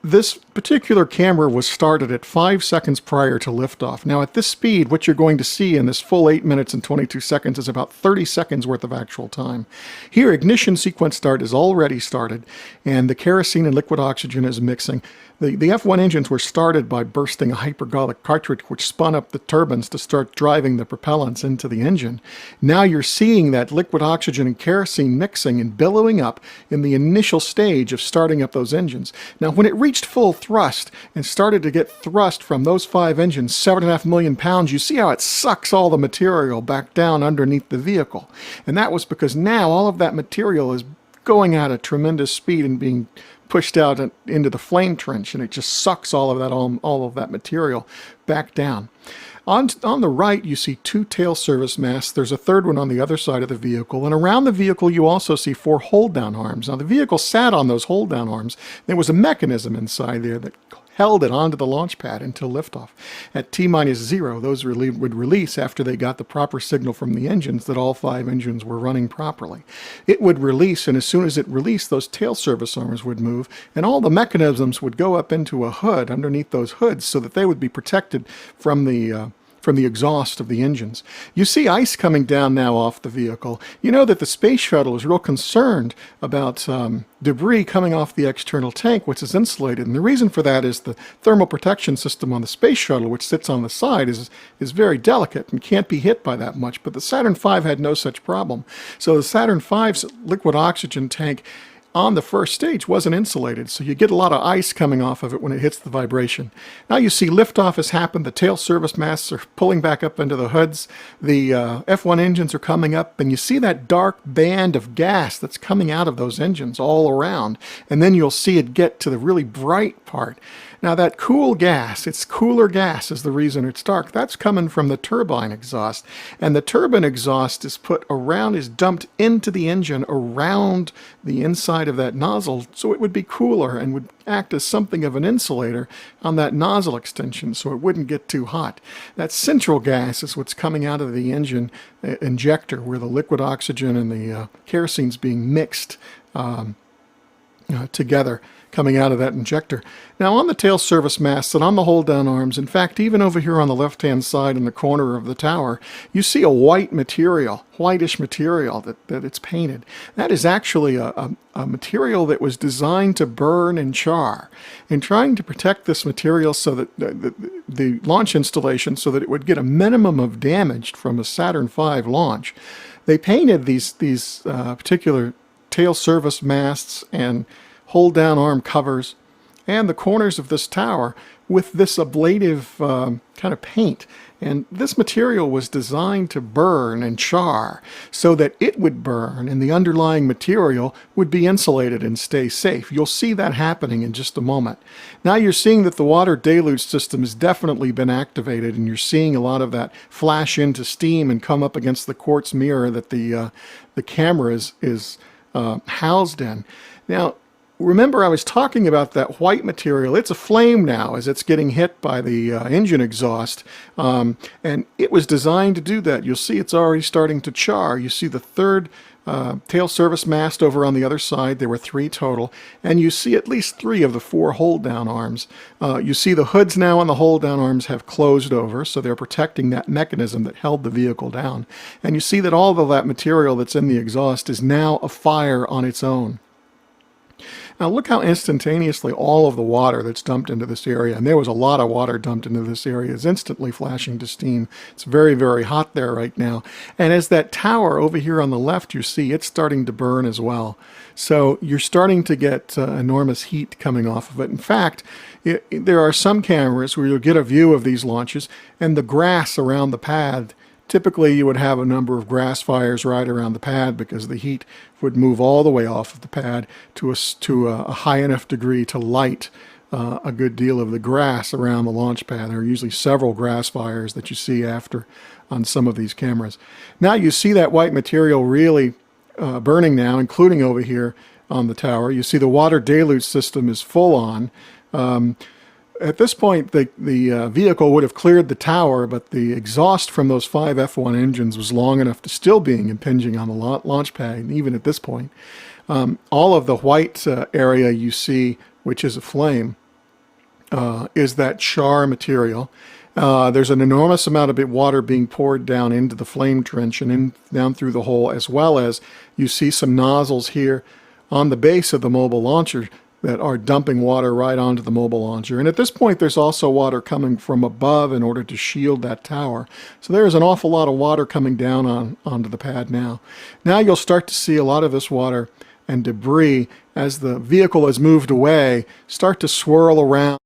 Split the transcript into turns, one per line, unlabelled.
This particular camera was started at 5 seconds prior to liftoff. Now at this speed, what you're going to see in this full 8 minutes and 22 seconds is about 30 seconds worth of actual time. Here, ignition sequence start is already started, and the kerosene and liquid oxygen is mixing. The F1 engines were started by bursting a hypergolic cartridge, which spun up the turbines to start driving the propellants into the engine. Now you're seeing that liquid oxygen and kerosene mixing and billowing up in the initial stage of starting up those engines. Now when it reached full thrust and started to get thrust from those 5 engines, 7.5 million pounds, you see how it sucks all the material back down underneath the vehicle. And that was because now all of that material is going at a tremendous speed and being pushed out into the flame trench, and it just sucks all of that material back down. On the right, you see 2 tail service masts. There's a third one on the other side of the vehicle, and around the vehicle you also see 4 hold-down arms. Now the vehicle sat on those hold-down arms. There was a mechanism inside there that held it onto the launch pad until liftoff. At T-0, those would release after they got the proper signal from the engines that all 5 engines were running properly. It would release, and as soon as it released, those tail service arms would move, and all the mechanisms would go up into a hood underneath those hoods so that they would be protected from the exhaust of the engines. You see ice coming down now off the vehicle. You know that the space shuttle is real concerned about debris coming off the external tank, which is insulated. And the reason for that is the thermal protection system on the space shuttle, which sits on the side, is very delicate and can't be hit by that much. But the Saturn V had no such problem. So the Saturn V's liquid oxygen tank on the first stage wasn't insulated, so you get a lot of ice coming off of it when it hits the vibration. Now you see liftoff has happened, the tail service masts are pulling back up into the hoods, the F1 engines are coming up, and you see that dark band of gas that's coming out of those engines all around, and then you'll see it get to the really bright part. Now that cool gas, it's cooler gas is the reason it's dark, that's coming from the turbine exhaust. And the turbine exhaust is dumped into the engine around the inside of that nozzle, so it would be cooler and would act as something of an insulator on that nozzle extension so it wouldn't get too hot. That central gas is what's coming out of the engine injector, where the liquid oxygen and the kerosene's being mixed together, coming out of that injector. Now on the tail service masts and on the hold-down arms, in fact even over here on the left-hand side in the corner of the tower, you see a white material, whitish material that it's painted. That is actually a material that was designed to burn and char. And trying to protect this material so that the launch installation, so that it would get a minimum of damage from a Saturn V launch, they painted these particular tail service masts and hold-down arm covers and the corners of this tower with this ablative kind of paint. And this material was designed to burn and char so that it would burn and the underlying material would be insulated and stay safe. You'll see that happening in just a moment. Now you're seeing that the water deluge system has definitely been activated, and you're seeing a lot of that flash into steam and come up against the quartz mirror that the camera is housed in. Now, remember I was talking about that white material. It's aflame now as it's getting hit by the engine exhaust, and it was designed to do that. You'll see it's already starting to char. You see the third tail service mast over on the other side. There were 3 total, and you see at least 3 of the 4 hold-down arms. You see the hoods now on the hold-down arms have closed over, so they're protecting that mechanism that held the vehicle down. And you see that all of that material that's in the exhaust is now afire on its own. Now look how instantaneously all of the water that's dumped into this area, and there was a lot of water dumped into this area, is instantly flashing to steam. It's very, very hot there right now. And as that tower over here on the left, you see it's starting to burn as well. So you're starting to get enormous heat coming off of it. In fact, there are some cameras where you'll get a view of these launches, and the grass around the pad, typically you would have a number of grass fires right around the pad because the heat would move all the way off of the pad to a high enough degree to light a good deal of the grass around the launch pad. There are usually several grass fires that you see after on some of these cameras. Now you see that white material really burning now, including over here on the tower. You see the water deluge system is full on. At this point, the vehicle would have cleared the tower, but the exhaust from those 5 F1 engines was long enough to still being impinging on the launch pad, even at this point. All of the white area you see, which is aflame, is that char material. There's an enormous amount of water being poured down into the flame trench and down through the hole, as well as you see some nozzles here on the base of the mobile launcher that are dumping water right onto the mobile launcher. And at this point, there's also water coming from above in order to shield that tower. So there is an awful lot of water coming down onto the pad now. Now you'll start to see a lot of this water and debris, as the vehicle has moved away, start to swirl around